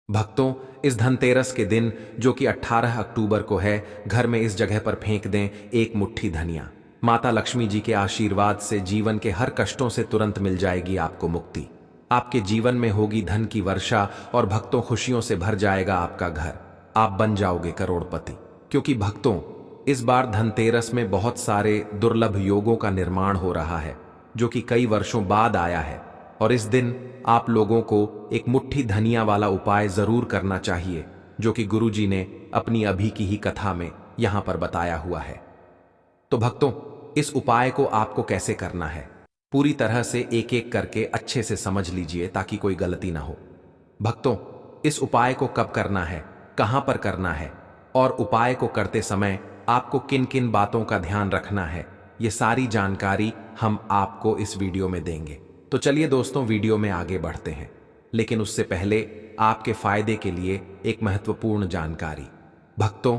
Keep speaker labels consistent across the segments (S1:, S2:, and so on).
S1: भक्तों, इस धनतेरस के दिन जो कि 18 अक्टूबर को है, घर में इस जगह पर फेंक दें एक मुट्ठी धनिया। माता लक्ष्मी जी के आशीर्वाद से जीवन के हर कष्टों से तुरंत मिल जाएगी आपको मुक्ति। आपके जीवन में होगी धन की वर्षा और भक्तों खुशियों से भर जाएगा आपका घर। आप बन जाओगे करोड़पति। क्योंकि भक्तों, इस बार धनतेरस में बहुत सारे दुर्लभ योगों का निर्माण हो रहा है जो कि कई वर्षों बाद आया है। और इस दिन आप लोगों को एक मुट्ठी धनिया वाला उपाय जरूर करना चाहिए जो कि गुरुजी ने अपनी अभी की ही कथा में यहां पर बताया हुआ है। तो भक्तों, इस उपाय को आपको कैसे करना है, पूरी तरह से एक एक करके अच्छे से समझ लीजिए ताकि कोई गलती ना हो। भक्तों, इस उपाय को कब करना है, कहां पर करना है और उपाय को करते समय आपको किन किन बातों का ध्यान रखना है, ये सारी जानकारी हम आपको इस वीडियो में देंगे। तो चलिए दोस्तों, वीडियो में आगे बढ़ते हैं, लेकिन उससे पहले आपके फायदे के लिए एक महत्वपूर्ण जानकारी। भक्तों,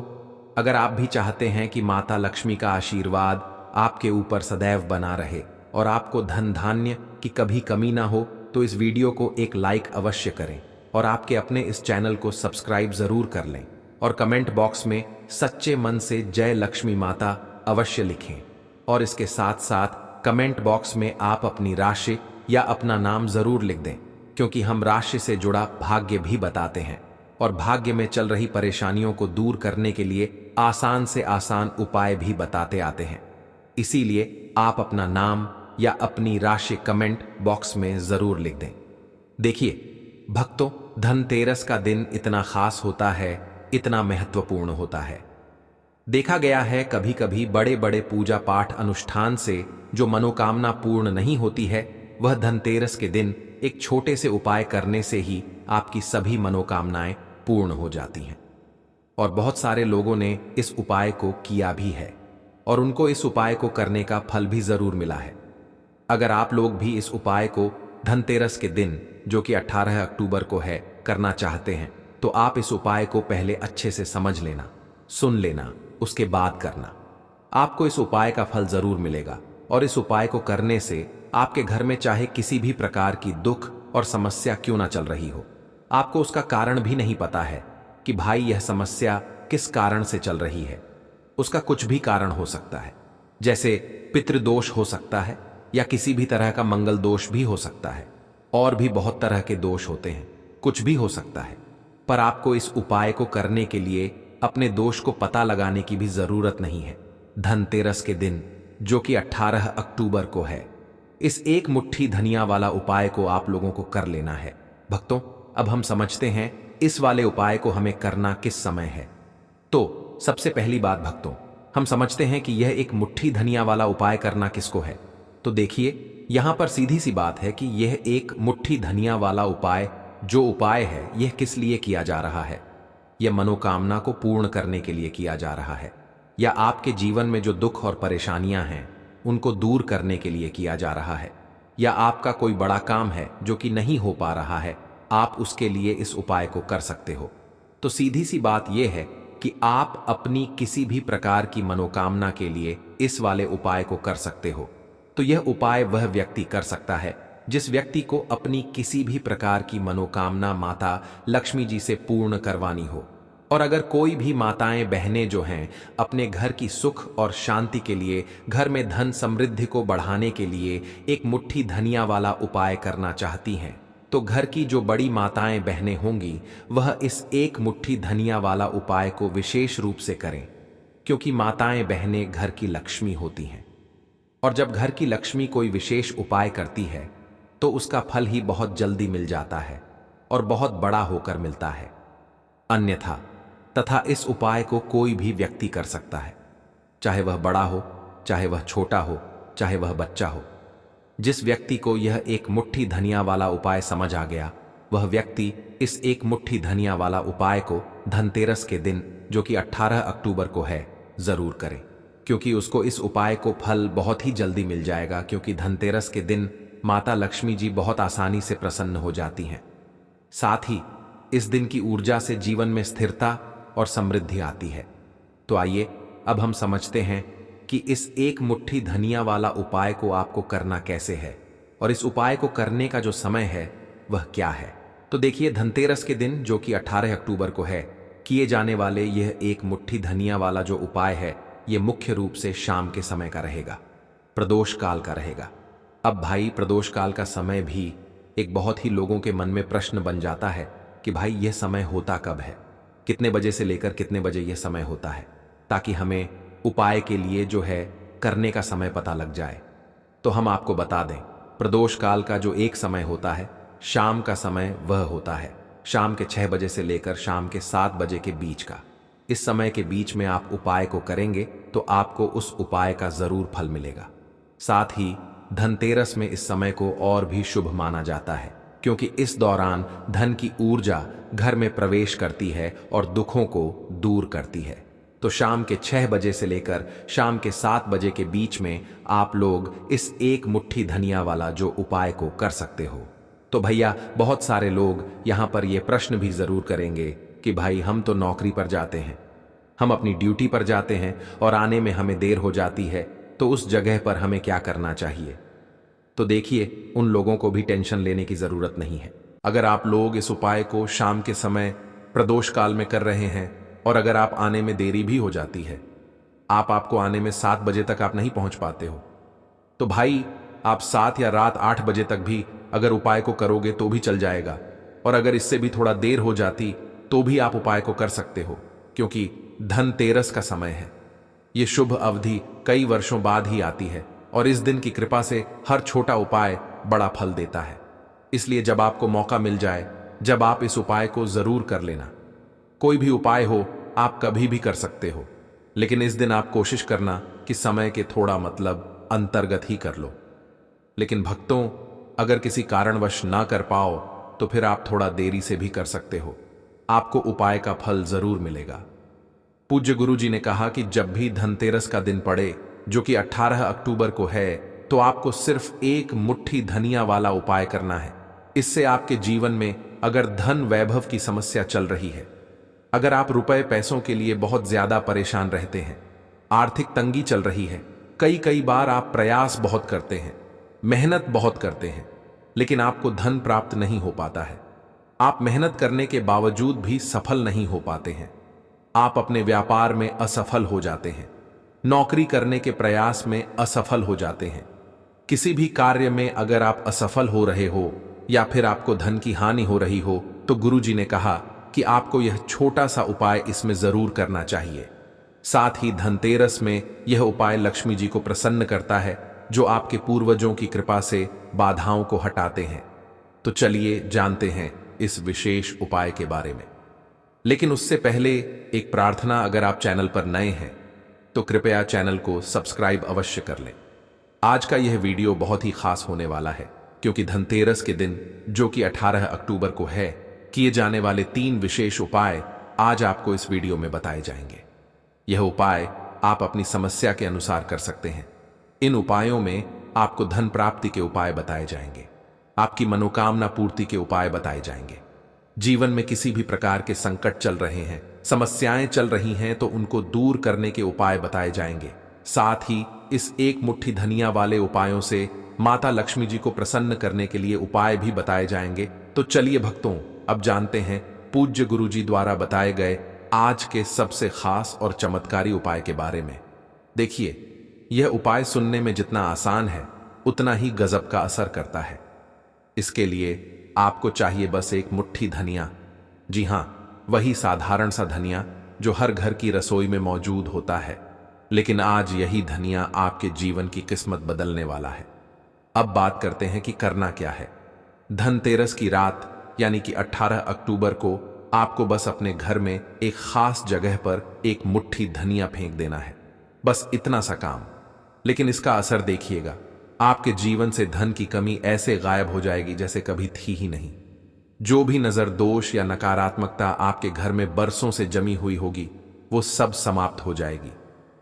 S1: अगर आप भी चाहते हैं कि माता लक्ष्मी का आशीर्वाद आपके ऊपर सदैव बना रहे और आपको धन धान्य की कभी कमी ना हो, तो इस वीडियो को एक लाइक अवश्य करें और आपके अपने इस चैनल को सब्सक्राइब जरूर कर लें और कमेंट बॉक्स में सच्चे मन से जय लक्ष्मी माता अवश्य लिखें। और इसके साथ साथ कमेंट बॉक्स में आप अपनी राशि या अपना नाम जरूर लिख दें, क्योंकि हम राशि से जुड़ा भाग्य भी बताते हैं और भाग्य में चल रही परेशानियों को दूर करने के लिए आसान से आसान उपाय भी बताते आते हैं। इसीलिए आप अपना नाम या अपनी राशि कमेंट बॉक्स में जरूर लिख दें। देखिए भक्तों, धनतेरस का दिन इतना खास होता है, इतना महत्वपूर्ण होता है। देखा गया है कभी कभी बड़े बड़े पूजा पाठ अनुष्ठान से जो मनोकामना पूर्ण नहीं होती है, वह धनतेरस के दिन एक छोटे से उपाय करने से ही आपकी सभी मनोकामनाएं पूर्ण हो जाती हैं। और बहुत सारे लोगों ने इस उपाय को किया भी है और उनको इस उपाय को करने का फल भी जरूर मिला है। अगर आप लोग भी इस उपाय को धनतेरस के दिन जो कि 18 अक्टूबर को है करना चाहते हैं, तो आप इस उपाय को पहले अच्छे से समझ लेना, सुन लेना, उसके बाद करना। आपको इस उपाय का फल जरूर मिलेगा और इस उपाय को करने से आपके घर में चाहे किसी भी प्रकार की दुख और समस्या क्यों ना चल रही हो, आपको उसका कारण भी नहीं पता है कि भाई यह समस्या किस कारण से चल रही है। उसका कुछ भी कारण हो सकता है, जैसे पितृदोष हो सकता है या किसी भी तरह का मंगल दोष भी हो सकता है, और भी बहुत तरह के दोष होते हैं, कुछ भी हो सकता है। पर आपको इस उपाय को करने के लिए अपने दोष को पता लगाने की भी जरूरत नहीं है। धनतेरस के दिन जो कि 18 अक्टूबर को है, इस एक मुट्ठी धनिया वाला उपाय को आप लोगों को कर लेना है। भक्तों, अब हम समझते हैं इस वाले उपाय को हमें करना किस समय है। तो सबसे पहली बात भक्तों, हम समझते हैं कि यह एक मुट्ठी धनिया वाला उपाय करना किसको है। तो देखिए, यहां पर सीधी सी बात है कि यह एक मुट्ठी धनिया वाला उपाय जो उपाय है, यह किस लिए किया जा रहा है। यह मनोकामना को पूर्ण करने के लिए किया जा रहा है, या आपके जीवन में जो दुख और परेशानियां हैं उनको दूर करने के लिए किया जा रहा है, या आपका कोई बड़ा काम है जो कि नहीं हो पा रहा है, आप उसके लिए इस उपाय को कर सकते हो। तो सीधी सी बात यह है कि आप अपनी किसी भी प्रकार की मनोकामना के लिए इस वाले उपाय को कर सकते हो। तो यह उपाय वह व्यक्ति कर सकता है जिस व्यक्ति को अपनी किसी भी प्रकार की मनोकामना माता लक्ष्मी जी से पूर्ण करवानी हो। और अगर कोई भी माताएं बहनें जो हैं अपने घर की सुख और शांति के लिए, घर में धन समृद्धि को बढ़ाने के लिए एक मुट्ठी धनिया वाला उपाय करना चाहती हैं, तो घर की जो बड़ी माताएं बहनें होंगी वह इस एक मुट्ठी धनिया वाला उपाय को विशेष रूप से करें, क्योंकि माताएं बहनें घर की लक्ष्मी होती हैं। और जब घर की लक्ष्मी कोई विशेष उपाय करती है तो उसका फल ही बहुत जल्दी मिल जाता है और बहुत बड़ा होकर मिलता है। अन्यथा तथा इस उपाय को कोई भी व्यक्ति कर सकता है, चाहे वह बड़ा हो, चाहे वह छोटा हो, चाहे वह बच्चा हो। जिस व्यक्ति को यह एक मुट्ठी धनिया वाला उपाय समझ आ गया, वह व्यक्ति इस एक मुट्ठी धनिया वाला उपाय को धनतेरस के दिन जो कि 18 अक्टूबर को है जरूर करे, क्योंकि उसको इस उपाय को फल बहुत ही जल्दी मिल जाएगा। क्योंकि धनतेरस के दिन माता लक्ष्मी जी बहुत आसानी से प्रसन्न हो जाती हैं। साथ ही इस दिन की ऊर्जा से जीवन में स्थिरता और समृद्धि आती है। तो आइए अब हम समझते हैं कि इस एक मुट्ठी धनिया वाला उपाय को आपको करना कैसे है और इस उपाय को करने का जो समय है वह क्या है। तो देखिए, धनतेरस के दिन जो कि 18 अक्टूबर को है, किए जाने वाले यह एक मुट्ठी धनिया वाला जो उपाय है, ये मुख्य रूप से शाम के समय का रहेगा, प्रदोष काल का रहेगा। अब भाई, प्रदोष काल का समय भी एक बहुत ही लोगों के मन में प्रश्न बन जाता है कि भाई यह समय होता कब है, कितने बजे से लेकर कितने बजे यह समय होता है, ताकि हमें उपाय के लिए जो है करने का समय पता लग जाए। तो हम आपको बता दें, प्रदोष काल का जो एक समय होता है, शाम का समय, वह होता है शाम के 6 बजे से लेकर शाम के 7 बजे के बीच का। इस समय के बीच में आप उपाय को करेंगे तो आपको उस उपाय का जरूर फल मिलेगा। साथ ही धनतेरस में इस समय को और भी शुभ माना जाता है, क्योंकि इस दौरान धन की ऊर्जा घर में प्रवेश करती है और दुखों को दूर करती है। तो शाम के 6 बजे से लेकर शाम के 7 बजे के बीच में आप लोग इस एक मुट्ठी धनिया वाला जो उपाय को कर सकते हो। तो भैया, बहुत सारे लोग यहाँ पर ये प्रश्न भी जरूर करेंगे कि भाई हम तो नौकरी पर जाते हैं, हम अपनी ड्यूटी पर जाते हैं और आने में हमें देर हो जाती है, तो उस जगह पर हमें क्या करना चाहिए। तो देखिए, उन लोगों को भी टेंशन लेने की जरूरत नहीं है। अगर आप लोग इस उपाय को शाम के समय प्रदोष काल में कर रहे हैं और अगर आप आने में देरी भी हो जाती है, आपको आने में 7 बजे तक आप नहीं पहुंच पाते हो, तो भाई आप 7 या रात 8 बजे तक भी अगर उपाय को करोगे तो भी चल जाएगा। और अगर इससे भी थोड़ा देर हो जाती तो भी आप उपाय को कर सकते हो, क्योंकि धनतेरस का समय है। यह शुभ अवधि कई वर्षों बाद ही आती है और इस दिन की कृपा से हर छोटा उपाय बड़ा फल देता है। इसलिए जब आपको मौका मिल जाए, जब आप इस उपाय को जरूर कर लेना। कोई भी उपाय हो, आप कभी भी कर सकते हो, लेकिन इस दिन आप कोशिश करना कि समय के थोड़ा अंतर्गत ही कर लो। लेकिन भक्तों, अगर किसी कारणवश ना कर पाओ तो फिर आप थोड़ा देरी से भी कर सकते हो, आपको उपाय का फल जरूर मिलेगा। पूज्य गुरु जी ने कहा कि जब भी धनतेरस का दिन पड़े, जो कि 18 अक्टूबर को है, तो आपको सिर्फ एक मुट्ठी धनिया वाला उपाय करना है। इससे आपके जीवन में अगर धन वैभव की समस्या चल रही है, अगर आप रुपए पैसों के लिए बहुत ज्यादा परेशान रहते हैं, आर्थिक तंगी चल रही है, कई बार आप प्रयास बहुत करते हैं, मेहनत बहुत करते हैं, लेकिन आपको धन प्राप्त नहीं हो पाता है, आप मेहनत करने के बावजूद भी सफल नहीं हो पाते हैं, आप अपने व्यापार में असफल हो जाते हैं, नौकरी करने के प्रयास में असफल हो जाते हैं, किसी भी कार्य में अगर आप असफल हो रहे हो या फिर आपको धन की हानि हो रही हो, तो गुरु जी ने कहा कि आपको यह छोटा सा उपाय इसमें जरूर करना चाहिए। साथ ही धनतेरस में यह उपाय लक्ष्मी जी को प्रसन्न करता है, जो आपके पूर्वजों की कृपा से बाधाओं को हटाते हैं। तो चलिए जानते हैं इस विशेष उपाय के बारे में। लेकिन उससे पहले एक प्रार्थना, अगर आप चैनल पर नए हैं तो कृपया चैनल को सब्सक्राइब अवश्य कर लें। आज का यह वीडियो बहुत ही खास होने वाला है, क्योंकि धनतेरस के दिन, जो कि 18 अक्टूबर को है, किए जाने वाले 3 विशेष उपाय आज आपको इस वीडियो में बताए जाएंगे। यह उपाय आप अपनी समस्या के अनुसार कर सकते हैं। इन उपायों में आपको धन प्राप्ति के उपाय बताए जाएंगे, आपकी मनोकामना पूर्ति के उपाय बताए जाएंगे। जीवन में किसी भी प्रकार के संकट चल रहे हैं, समस्याएं चल रही हैं, तो उनको दूर करने के उपाय बताए जाएंगे। साथ ही इस एक मुट्ठी धनिया वाले उपायों से माता लक्ष्मी जी को प्रसन्न करने के लिए उपाय भी बताए जाएंगे। तो चलिए भक्तों, अब जानते हैं पूज्य गुरु जी द्वारा बताए गए आज के सबसे खास और चमत्कारी उपाय के बारे में। देखिए, यह उपाय सुनने में जितना आसान है, उतना ही गजब का असर करता है। इसके लिए आपको चाहिए बस एक मुट्ठी धनिया। जी हां, वही साधारण सा धनिया जो हर घर की रसोई में मौजूद होता है, लेकिन आज यही धनिया आपके जीवन की किस्मत बदलने वाला है। अब बात करते हैं कि करना क्या है। धनतेरस की रात यानी कि 18 अक्टूबर को आपको बस अपने घर में एक खास जगह पर एक मुट्ठी धनिया फेंक देना है, बस इतना सा काम। लेकिन इसका असर देखिएगा, आपके जीवन से धन की कमी ऐसे गायब हो जाएगी जैसे कभी थी ही नहीं। जो भी नजर दोष या नकारात्मकता आपके घर में बरसों से जमी हुई होगी, वो सब समाप्त हो जाएगी।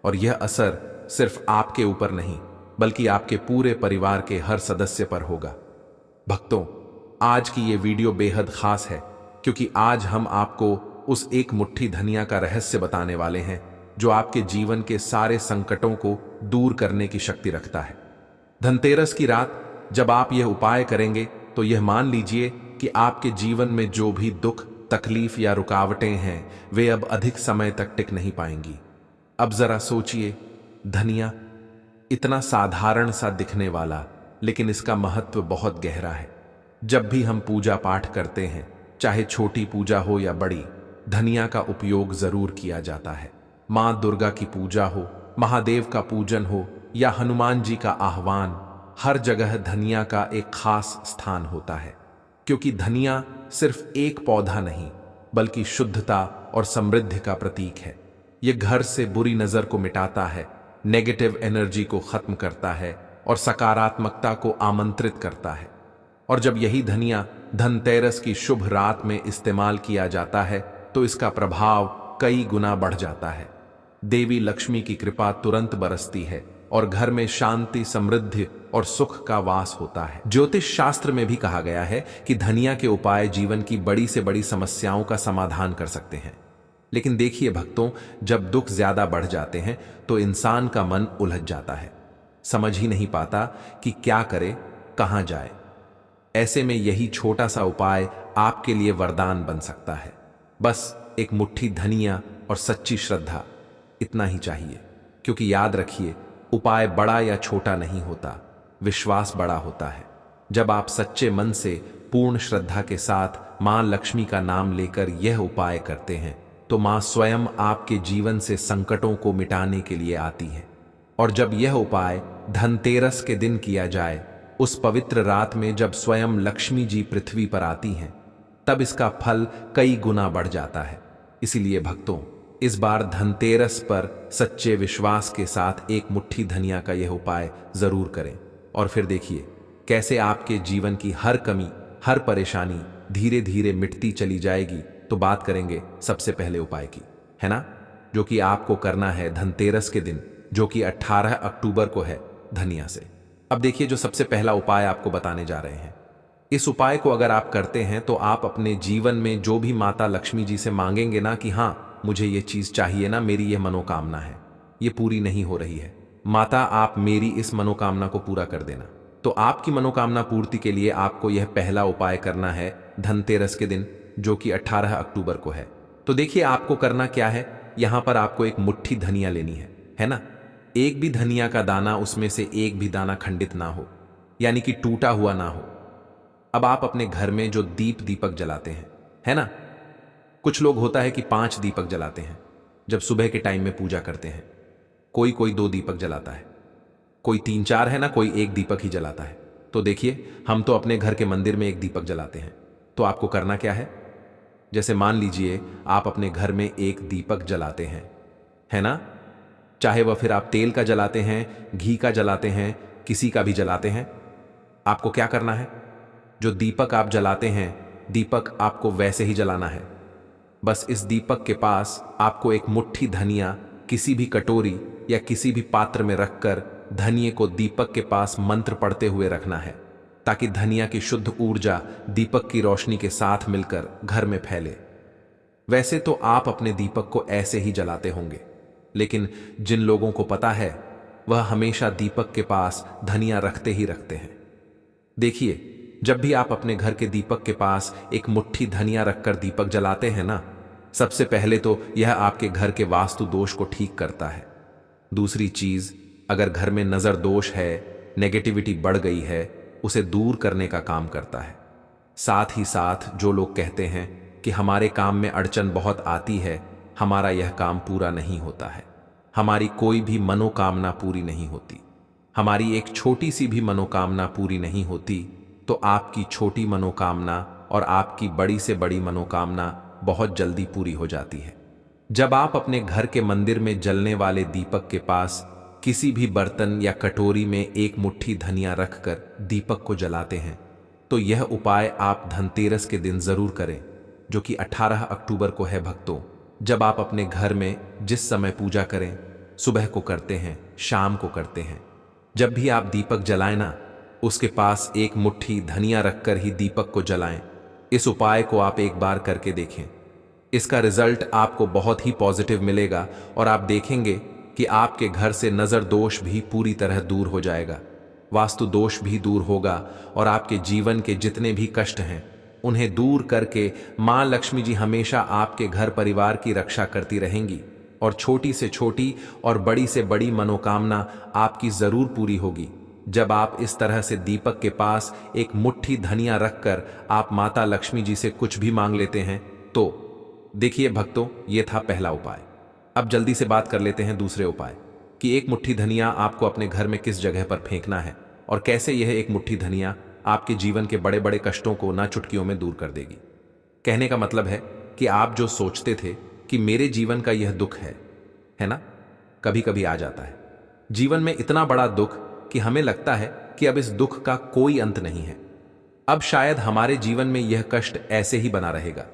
S1: और यह असर सिर्फ आपके ऊपर नहीं, बल्कि आपके पूरे परिवार के हर सदस्य पर होगा। भक्तों, आज की ये वीडियो बेहद खास है, क्योंकि आज हम आपको उस एक मुट्ठी धनिया का रहस्य बताने वाले हैं, जो आपके जीवन के सारे संकटों को दूर करने की शक्ति रखता है। धनतेरस की रात जब आप यह उपाय करेंगे, तो यह मान लीजिए कि आपके जीवन में जो भी दुख, तकलीफ या रुकावटें हैं वे अब अधिक समय तक टिक नहीं पाएंगी। अब जरा सोचिए, धनिया इतना साधारण सा दिखने वाला, लेकिन इसका महत्व बहुत गहरा है। जब भी हम पूजा पाठ करते हैं, चाहे छोटी पूजा हो या बड़ी, धनिया का उपयोग जरूर किया जाता है। मां दुर्गा की पूजा हो, महादेव का पूजन हो या हनुमान जी का आह्वान, हर जगह धनिया का एक खास स्थान होता है। क्योंकि धनिया सिर्फ एक पौधा नहीं, बल्कि शुद्धता और समृद्धि का प्रतीक है। यह घर से बुरी नजर को मिटाता है, नेगेटिव एनर्जी को खत्म करता है और सकारात्मकता को आमंत्रित करता है। और जब यही धनिया धनतेरस की शुभ रात में इस्तेमाल किया जाता है तो इसका प्रभाव कई गुना बढ़ जाता है। देवी लक्ष्मी की कृपा तुरंत बरसती है और घर में शांति, समृद्धि और सुख का वास होता है। ज्योतिष शास्त्र में भी कहा गया है कि धनिया के उपाय जीवन की बड़ी से बड़ी समस्याओं का समाधान कर सकते हैं। लेकिन देखिए भक्तों, जब दुख ज्यादा बढ़ जाते हैं तो इंसान का मन उलझ जाता है, समझ ही नहीं पाता कि क्या करे, कहां जाए। ऐसे में यही छोटा सा उपाय आपके लिए वरदान बन सकता है। बस एक मुट्ठी धनिया और सच्ची श्रद्धा, इतना ही चाहिए। क्योंकि याद रखिए, उपाय बड़ा या छोटा नहीं होता, विश्वास बड़ा होता है। जब आप सच्चे मन से, पूर्ण श्रद्धा के साथ मां लक्ष्मी का नाम लेकर यह उपाय करते हैं तो मां स्वयं आपके जीवन से संकटों को मिटाने के लिए आती है। और जब यह उपाय धनतेरस के दिन किया जाए, उस पवित्र रात में जब स्वयं लक्ष्मी जी पृथ्वी पर आती हैं, तब इसका फल कई गुना बढ़ जाता है। इसीलिए भक्तों, इस बार धनतेरस पर सच्चे विश्वास के साथ एक मुट्ठी धनिया का यह उपाय जरूर करें और फिर देखिए कैसे आपके जीवन की हर कमी, हर परेशानी धीरे धीरे मिटती चली जाएगी। तो बात करेंगे सबसे पहले उपाय की, है ना, जो कि आपको करना है धनतेरस के दिन, जो कि 18 अक्टूबर को है, धनिया से। अब देखिए, जो सबसे पहला उपाय आपको बताने जा रहे हैं, इस उपाय को अगर आप करते हैं तो आप अपने जीवन में जो भी माता लक्ष्मी जी से मांगेंगे ना कि हाँ मुझे ये चीज चाहिए ना, मेरी ये मनोकामना है, ये पूरी नहीं हो रही है, माता आप मेरी इस मनोकामना को पूरा कर देना। तो आपकी मनोकामना पूर्ति के लिए आपको यह पहला उपाय करना है धनतेरस के दिन, जो कि 18 अक्टूबर को है। तो देखिए आपको करना क्या है, यहां पर आपको एक मुट्ठी धनिया लेनी है ना। एक भी धनिया का दाना, उसमें से एक भी दाना खंडित ना हो, यानी कि टूटा हुआ ना हो। अब आप अपने घर में जो दीपक जलाते हैं, है ना, कुछ लोग होता है कि 5 दीपक जलाते हैं जब सुबह के टाइम में पूजा करते हैं। कोई 2 दीपक जलाता है, कोई 3-4 है ना, कोई 1 दीपक ही जलाता है। तो देखिए, हम तो अपने घर के मंदिर में 1 दीपक जलाते हैं। तो आपको करना क्या है, जैसे मान लीजिए आप अपने घर में 1 दीपक जलाते हैं, है ना, चाहे वह फिर आप तेल का जलाते हैं, घी का जलाते हैं, किसी का भी जलाते हैं। आपको क्या करना है, जो दीपक आप जलाते हैं, दीपक आपको वैसे ही जलाना है। बस इस दीपक के पास आपको एक मुट्ठी धनिया किसी भी कटोरी या किसी भी पात्र में रखकर धनिये को दीपक के पास मंत्र पढ़ते हुए रखना है, ताकि धनिया की शुद्ध ऊर्जा दीपक की रोशनी के साथ मिलकर घर में फैले। वैसे तो आप अपने दीपक को ऐसे ही जलाते होंगे, लेकिन जिन लोगों को पता है वह हमेशा दीपक के पास धनिया रखते ही रखते हैं। देखिए, जब भी आप अपने घर के दीपक के पास एक मुट्ठी धनिया रखकर दीपक जलाते हैं ना, सबसे पहले तो यह आपके घर के वास्तु दोष को ठीक करता है। दूसरी चीज, अगर घर में नजर दोष है, नेगेटिविटी बढ़ गई है, उसे दूर करने का काम करता है। साथ ही साथ जो लोग कहते हैं कि हमारे काम में अड़चन बहुत आती है, हमारा यह काम पूरा नहीं होता है, हमारी कोई भी मनोकामना पूरी नहीं होती, हमारी एक छोटी सी भी मनोकामना पूरी नहीं होती, तो आपकी छोटी मनोकामना और आपकी बड़ी से बड़ी मनोकामना बहुत जल्दी पूरी हो जाती है। जब आप अपने घर के मंदिर में जलने वाले दीपक के पास किसी भी बर्तन या कटोरी में एक मुट्ठी धनिया रखकर दीपक को जलाते हैं, तो यह उपाय आप धनतेरस के दिन जरूर करें, जो कि 18 अक्टूबर को है भक्तों। जब आप अपने घर में जिस समय पूजा करें, सुबह को करते हैं, शाम को करते हैं, जब भी आप दीपक जलाएं ना, उसके पास एक मुट्ठी धनिया रखकर ही दीपक को जलाएं। इस उपाय को आप एक बार करके देखें, इसका रिजल्ट आपको बहुत ही पॉजिटिव मिलेगा और आप देखेंगे कि आपके घर से नजर दोष भी पूरी तरह दूर हो जाएगा, वास्तु दोष भी दूर होगा और आपके जीवन के जितने भी कष्ट हैं उन्हें दूर करके मां लक्ष्मी जी हमेशा आपके घर परिवार की रक्षा करती रहेंगी और छोटी से छोटी और बड़ी से बड़ी मनोकामना आपकी जरूर पूरी होगी। जब आप इस तरह से दीपक के पास एक मुट्ठी धनिया रखकर आप माता लक्ष्मी जी से कुछ भी मांग लेते हैं तो देखिए भक्तों, ये था पहला उपाय। अब जल्दी से बात कर लेते हैं दूसरे उपाय कि एक मुट्ठी धनिया आपको अपने घर में किस जगह पर फेंकना है और कैसे यह एक मुट्ठी धनिया आपके जीवन के बड़े बड़े कष्टों को ना चुटकियों में दूर कर देगी। कहने का मतलब है कि आप जो सोचते थे कि मेरे जीवन का यह दुख है ना, कभी कभी आ जाता है जीवन में इतना बड़ा दुख कि हमें लगता है कि अब इस दुख का कोई अंत नहीं है। अब शायद हमारे जीवन में यह कष्ट ऐसे ही बना रहेगा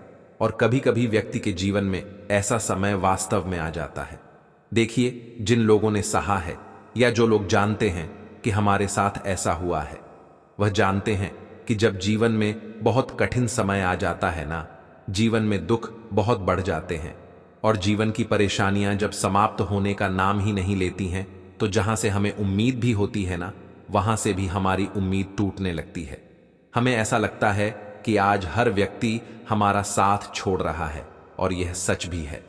S1: और कभी कभी व्यक्ति के जीवन में ऐसा समय वास्तव में आ जाता है। देखिए, जिन लोगों ने सहा है या जो लोग जानते हैं कि हमारे साथ ऐसा हुआ है, वह जानते हैं कि जब जीवन में बहुत कठिन समय आ जाता है ना, जीवन में दुख बहुत बढ़ जाते हैं और जीवन की परेशानियां जब समाप्त होने का नाम ही नहीं लेती हैं, तो जहां से हमें उम्मीद भी होती है ना, वहां से भी हमारी उम्मीद टूटने लगती है। हमें ऐसा लगता है कि आज हर व्यक्ति हमारा साथ छोड़ रहा है और यह सच भी है।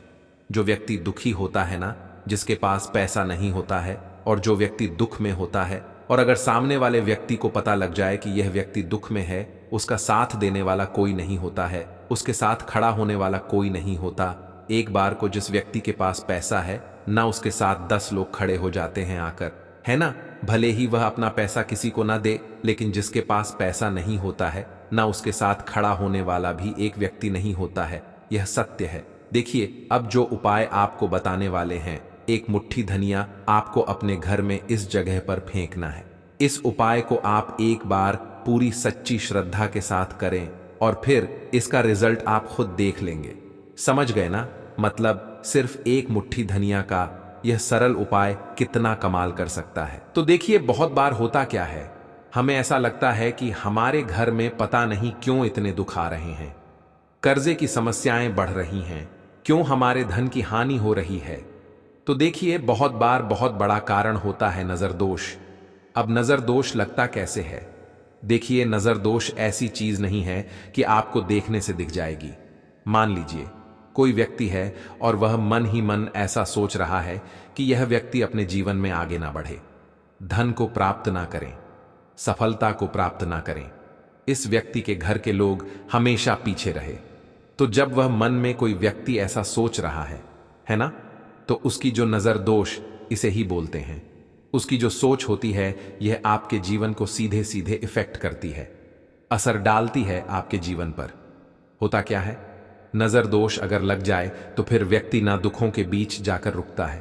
S1: जो व्यक्ति दुखी होता है ना, जिसके पास पैसा नहीं होता है और जो व्यक्ति दुख में होता है, और अगर सामने वाले व्यक्ति को पता लग जाए कि यह व्यक्ति दुख में है, उसका साथ देने वाला कोई नहीं होता है, उसके साथ खड़ा होने वाला कोई नहीं होता। एक बार को जिस व्यक्ति के पास पैसा है ना, उसके साथ 10 लोग खड़े हो जाते हैं आकर, है ना। भले ही वह अपना पैसा किसी को ना दे, लेकिन जिसके पास पैसा नहीं होता है ना, उसके साथ खड़ा होने वाला भी एक व्यक्ति नहीं होता है। यह सत्य है। देखिए, अब जो उपाय आपको बताने वाले हैं, एक मुट्ठी धनिया आपको अपने घर में इस जगह पर फेंकना है। इस उपाय को आप एक बार पूरी सच्ची श्रद्धा के साथ करें और फिर इसका रिजल्ट आप खुद देख लेंगे। समझ गए ना? मतलब सिर्फ एक मुट्ठी धनिया का यह सरल उपाय कितना कमाल कर सकता है। तो देखिए, बहुत बार होता क्या है, हमें ऐसा लगता है कि हमारे घर में पता नहीं क्यों इतने दुख आ रहे हैं, कर्जे की समस्याएं बढ़ रही हैं, क्यों हमारे धन की हानि हो रही है। तो देखिए, बहुत बार बहुत बड़ा कारण होता है नजर दोष। अब नजर दोष लगता कैसे है? देखिए, नजर दोष ऐसी चीज नहीं है कि आपको देखने से दिख जाएगी। मान लीजिए कोई व्यक्ति है और वह मन ही मन ऐसा सोच रहा है कि यह व्यक्ति अपने जीवन में आगे ना बढ़े, धन को प्राप्त ना करें, सफलता को प्राप्त ना करें, इस व्यक्ति के घर के लोग हमेशा पीछे रहे। तो जब वह मन में कोई व्यक्ति ऐसा सोच रहा है ना, तो उसकी जो नजर दोष इसे ही बोलते हैं, उसकी जो सोच होती है, यह आपके जीवन को सीधे सीधे इफेक्ट करती है, असर डालती है आपके जीवन पर। होता क्या है, नजर दोष अगर लग जाए तो फिर व्यक्ति ना दुखों के बीच जाकर रुकता है।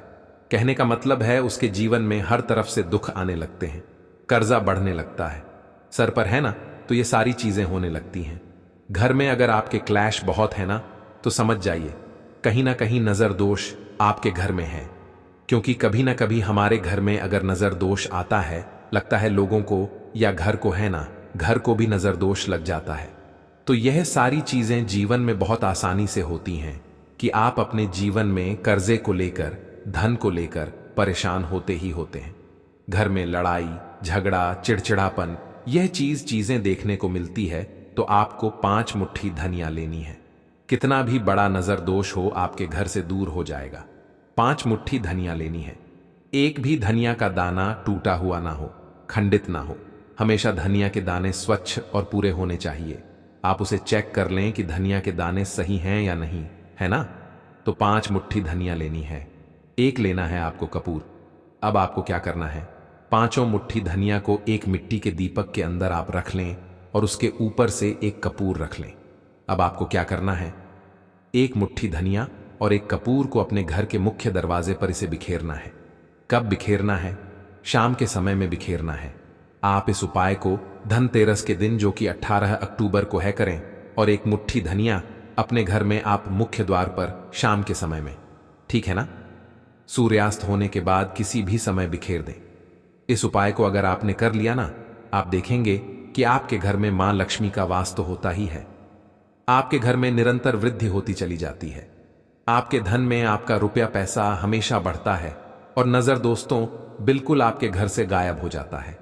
S1: कहने का मतलब है उसके जीवन में हर तरफ से दुख आने लगते हैं, कर्जा बढ़ने लगता है, सर पर है ना, तो ये सारी चीजें होने लगती हैं। घर में अगर आपके क्लैश बहुत है ना, तो समझ जाइए कहीं ना कहीं नजर दोष आपके घर में है। क्योंकि कभी ना कभी हमारे घर में अगर नजर दोष आता है, लगता है लोगों को या घर को, है ना, घर को भी नजर दोष लग जाता है। तो यह सारी चीजें जीवन में बहुत आसानी से होती हैं कि आप अपने जीवन में कर्जे को लेकर, धन को लेकर परेशान होते ही होते हैं। घर में लड़ाई झगड़ा, चिड़चिड़ापन, यह चीजें देखने को मिलती है। तो आपको 5 मुट्ठी धनिया लेनी है। कितना भी बड़ा नजर दोष हो, आपके घर से दूर हो जाएगा। 5 मुट्ठी धनिया लेनी है। एक भी धनिया का दाना टूटा हुआ ना हो, खंडित ना हो। हमेशा धनिया के दाने स्वच्छ और पूरे होने चाहिए। आप उसे चेक कर लें कि धनिया के दाने सही हैं या नहीं, है ना। तो 5 मुट्ठी धनिया लेनी है। एक लेना है आपको कपूर। अब आपको क्या करना है, 5 मुट्ठी धनिया को एक मिट्टी के दीपक के अंदर आप रख लें और उसके ऊपर से एक कपूर रख लें। अब आपको क्या करना है, एक मुट्ठी धनिया और एक कपूर को अपने घर के मुख्य दरवाजे पर इसे बिखेरना है। कब बिखेरना है? शाम के समय में बिखेरना है। आप इस उपाय को धनतेरस के दिन, जो कि 18 अक्टूबर को है, करें और एक मुट्ठी धनिया अपने घर में आप मुख्य द्वार पर शाम के समय में, ठीक है ना, सूर्यास्त होने के बाद किसी भी समय बिखेर दें। इस उपाय को अगर आपने कर लिया ना, आप देखेंगे कि आपके घर में मां लक्ष्मी का वास तो होता ही है। आपके घर में निरंतर वृद्धि होती चली जाती है। आपके धन में आपका रुपया पैसा हमेशा बढ़ता है और नजर दोस्तों बिल्कुल आपके घर से गायब हो जाता है।